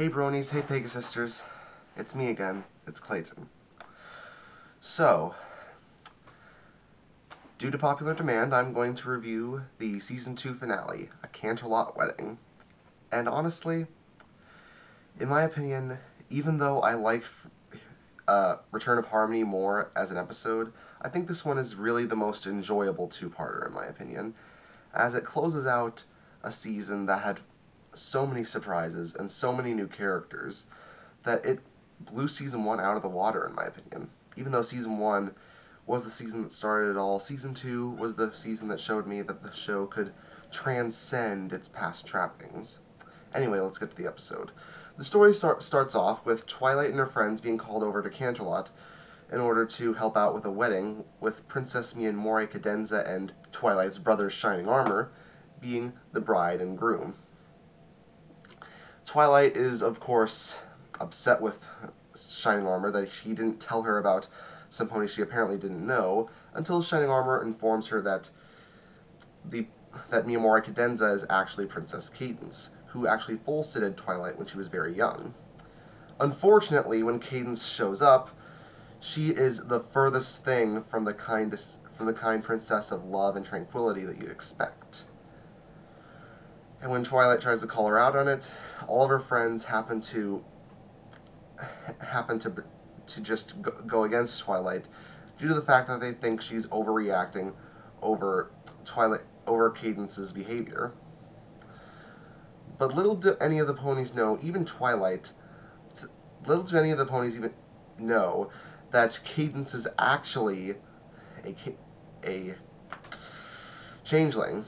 Hey bronies, hey Pegasisters. It's me again, it's Clayton. So, due to popular demand, I'm going to review the Season 2 finale, A Canterlot Wedding. And honestly, in my opinion, even though I like Return of Harmony more as an episode, I think this one is really the most enjoyable two-parter in my opinion, as it closes out a season that had so many surprises and so many new characters that it blew Season 1 out of the water, in my opinion. Even though Season 1 was the season that started it all, Season 2 was the season that showed me that the show could transcend its past trappings. Anyway, let's get to the episode. The story starts off with Twilight and her friends being called over to Canterlot in order to help out with a wedding, with Princess Mia Cadenza and Twilight's brother Shining Armor being the bride and groom. Twilight is, of course, upset with Shining Armor that he didn't tell her about some pony she apparently didn't know, until Shining Armor informs her that Mia Cadenza is actually Princess Cadence, who actually foal-sitted Twilight when she was very young. Unfortunately, when Cadence shows up, she is the furthest thing from the kind princess of love and tranquility that you'd expect. And when Twilight tries to call her out on it, all of her friends happen to just go against Twilight due to the fact that they think she's overreacting over Cadence's behavior. But little do any of the ponies know, even Twilight, little do any of the ponies even know that Cadence is actually a changeling.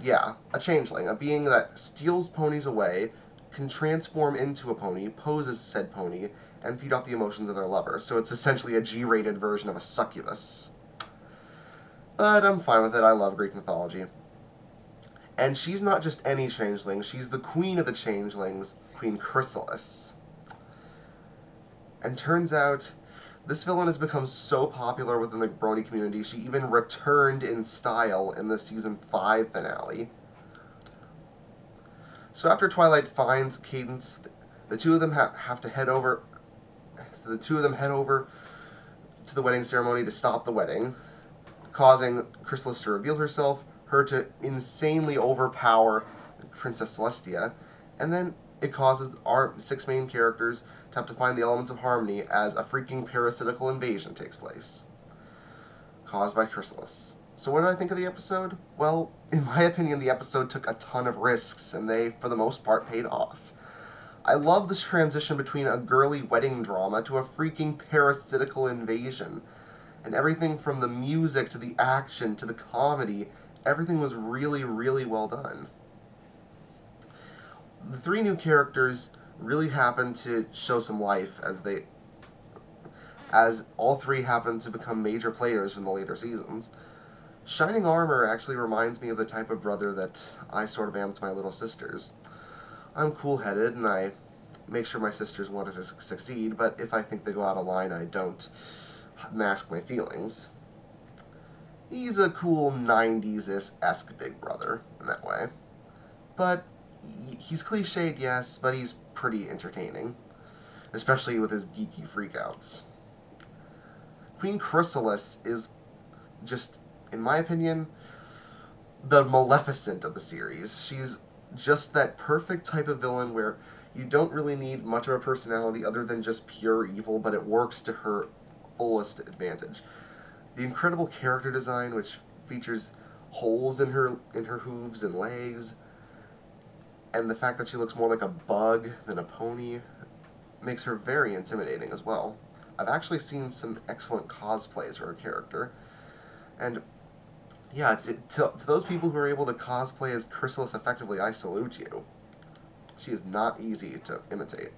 Yeah, a changeling, a being that steals ponies away, can transform into a pony, pose as said pony, and feed off the emotions of their lover. So it's essentially a G-rated version of a succubus. But I'm fine with it, I love Greek mythology. And she's not just any changeling, she's the queen of the changelings, Queen Chrysalis. And turns out, this villain has become so popular within the brony community, she even returned in style in the Season 5 finale. So after Twilight finds Cadence, the two of them have to head over. So the two of them head over to the wedding ceremony to stop the wedding, causing Chrysalis to reveal herself, her to insanely overpower Princess Celestia, and then it causes our 6 main characters to have to find the elements of harmony as a freaking parasitical invasion takes place, caused by Chrysalis. So what did I think of the episode? Well, in my opinion, the episode took a ton of risks, and they, for the most part, paid off. I love this transition between a girly wedding drama to a freaking parasitical invasion. And everything from the music to the action to the comedy, everything was really, really well done. The 3 new characters really happened to show some life as all 3 happened to become major players in the later seasons. Shining Armor actually reminds me of the type of brother that I sort of am to my little sisters. I'm cool-headed, and I make sure my sisters want to succeed, but if I think they go out of line, I don't mask my feelings. He's a cool 90s-esque big brother in that way. But he's cliched, yes, but he's pretty entertaining, especially with his geeky freakouts. Queen Chrysalis is just, in my opinion, the Maleficent of the series. She's just that perfect type of villain where you don't really need much of a personality other than just pure evil, but it works to her fullest advantage. The incredible character design, which features holes in her hooves and legs, and the fact that she looks more like a bug than a pony, makes her very intimidating as well. I've actually seen some excellent cosplays for her character, and yeah, to those people who are able to cosplay as Chrysalis effectively, I salute you. She is not easy to imitate.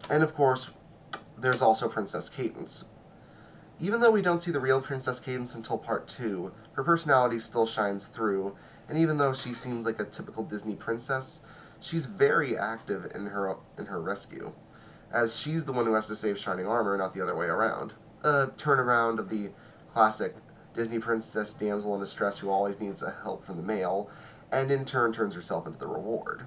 And of course, there's also Princess Cadence. Even though we don't see the real Princess Cadence until Part 2, her personality still shines through, and even though she seems like a typical Disney princess, she's very active in her rescue, as she's the one who has to save Shining Armor, not the other way around. A turnaround of the classic Disney princess damsel in distress who always needs help from the male, and in turn turns herself into the reward.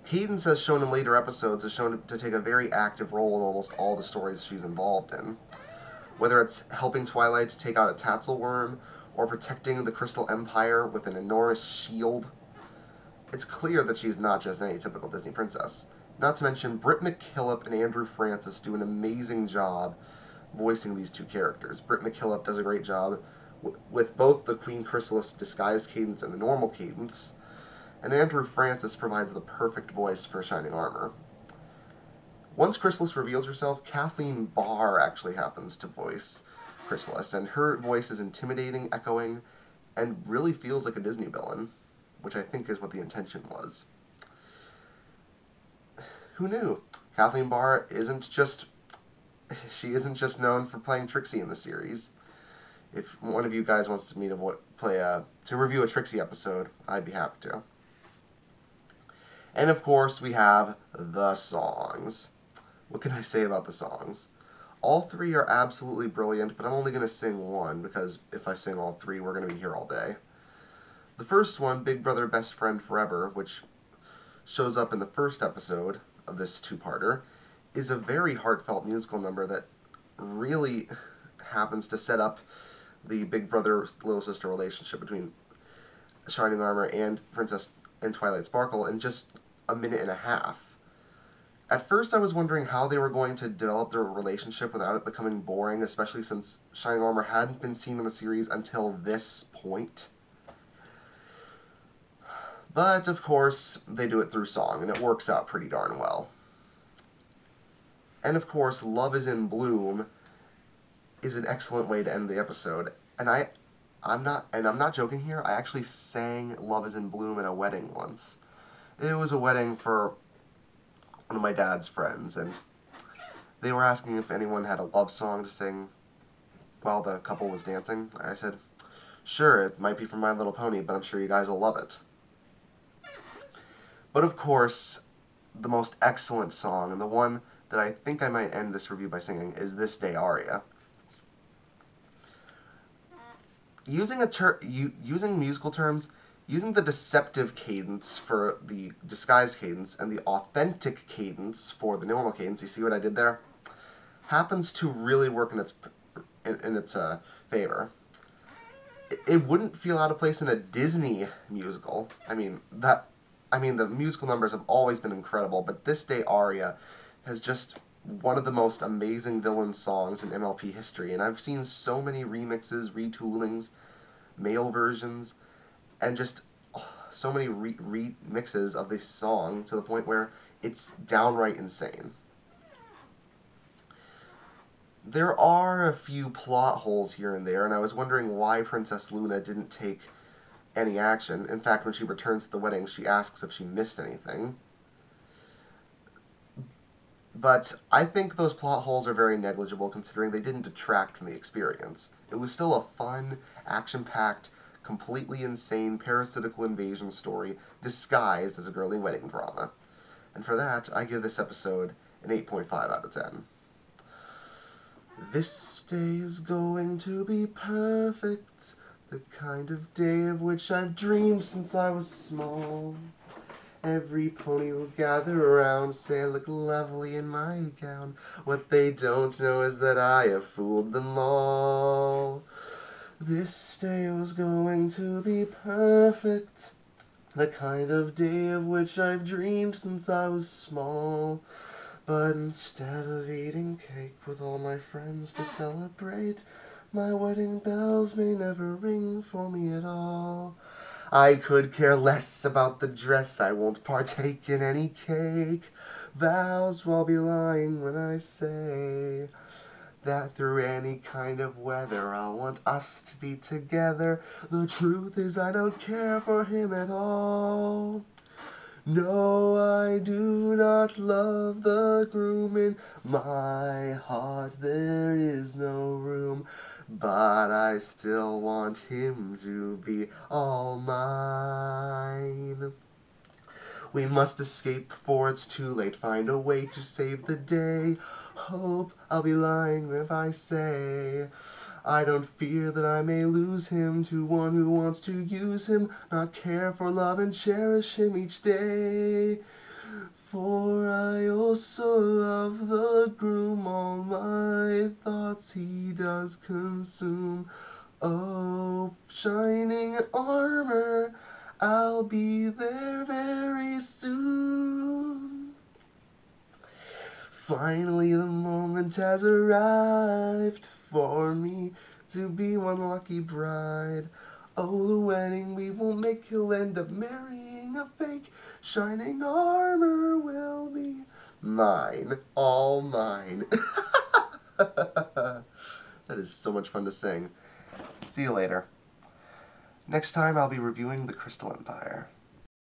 Cadence, as shown in later episodes, is shown to take a very active role in almost all the stories she's involved in. Whether it's helping Twilight take out a Tatzelworm, or protecting the Crystal Empire with an enormous shield, it's clear that she's not just any typical Disney princess. Not to mention, Britt McKillop and Andrew Francis do an amazing job voicing these two characters. Britt McKillop does a great job with both the Queen Chrysalis disguised Cadence and the normal Cadence, and Andrew Francis provides the perfect voice for Shining Armor. Once Chrysalis reveals herself, Kathleen Barr actually happens to voice Chrysalis, and her voice is intimidating, echoing, and really feels like a Disney villain, which I think is what the intention was. Who knew? Kathleen Barr isn't just known for playing Trixie in the series. If one of you guys wants me to review a Trixie episode, I'd be happy to. And of course, we have the songs. What can I say about the songs? All three are absolutely brilliant, but I'm only going to sing one, because if I sing all three, we're going to be here all day. The first one, Big Brother Best Friend Forever, which shows up in the first episode of this two-parter, is a very heartfelt musical number that really happens to set up the big brother-little sister relationship between Shining Armor and Princess and Twilight Sparkle in just a minute and a half. At first I was wondering how they were going to develop their relationship without it becoming boring, especially since Shining Armor hadn't been seen in the series until this point. But, of course, they do it through song, and it works out pretty darn well. And, of course, Love is in Bloom is an excellent way to end the episode. And I'm not joking here, I actually sang Love is in Bloom at a wedding once. It was a wedding for one of my dad's friends, and they were asking if anyone had a love song to sing while the couple was dancing. I said, sure, it might be from My Little Pony, but I'm sure you guys will love it. But of course, the most excellent song, and the one that I think I might end this review by singing, is This Day aria. Using musical terms, using the deceptive cadence for the disguised cadence and the authentic cadence for the normal cadence, you see what I did there? Happens to really work in its favor. It wouldn't feel out of place in a Disney musical. I mean, the musical numbers have always been incredible, but This Day aria has just one of the most amazing villain songs in MLP history, and I've seen so many remixes, retoolings, male versions, and just so many remixes of this song to the point where it's downright insane. There are a few plot holes here and there, and I was wondering why Princess Luna didn't take any action. In fact, when she returns to the wedding, she asks if she missed anything. But I think those plot holes are very negligible considering they didn't detract from the experience. It was still a fun, action-packed, completely insane parasitical invasion story disguised as a girly wedding drama. And for that, I give this episode an 8.5 out of 10. This day is going to be perfect, the kind of day of which I've dreamed since I was small. Every pony will gather around, say I look lovely in my gown. What they don't know is that I have fooled them all. This day was going to be perfect, the kind of day of which I've dreamed since I was small. But instead of eating cake with all my friends to celebrate, my wedding bells may never ring for me at all. I could care less about the dress, I won't partake in any cake. Vows will be lying when I say that through any kind of weather I want us to be together. The truth is I don't care for him at all. No, I do not love the groom, in my heart there is no room, but I still want him to be all mine. We must escape before it's too late, find a way to save the day. Hope I'll be lying if I say I don't fear that I may lose him to one who wants to use him, not care for love and cherish him each day. For I also love the groom, all my thoughts he does consume. Oh, shining armor, I'll be there very soon. Finally the moment has arrived for me to be one lucky bride. Oh, the wedding we will make, he'll end up marrying a fake. Shining armor will be mine, all mine. That is so much fun to sing. See you later. Next time I'll be reviewing The Crystal Empire.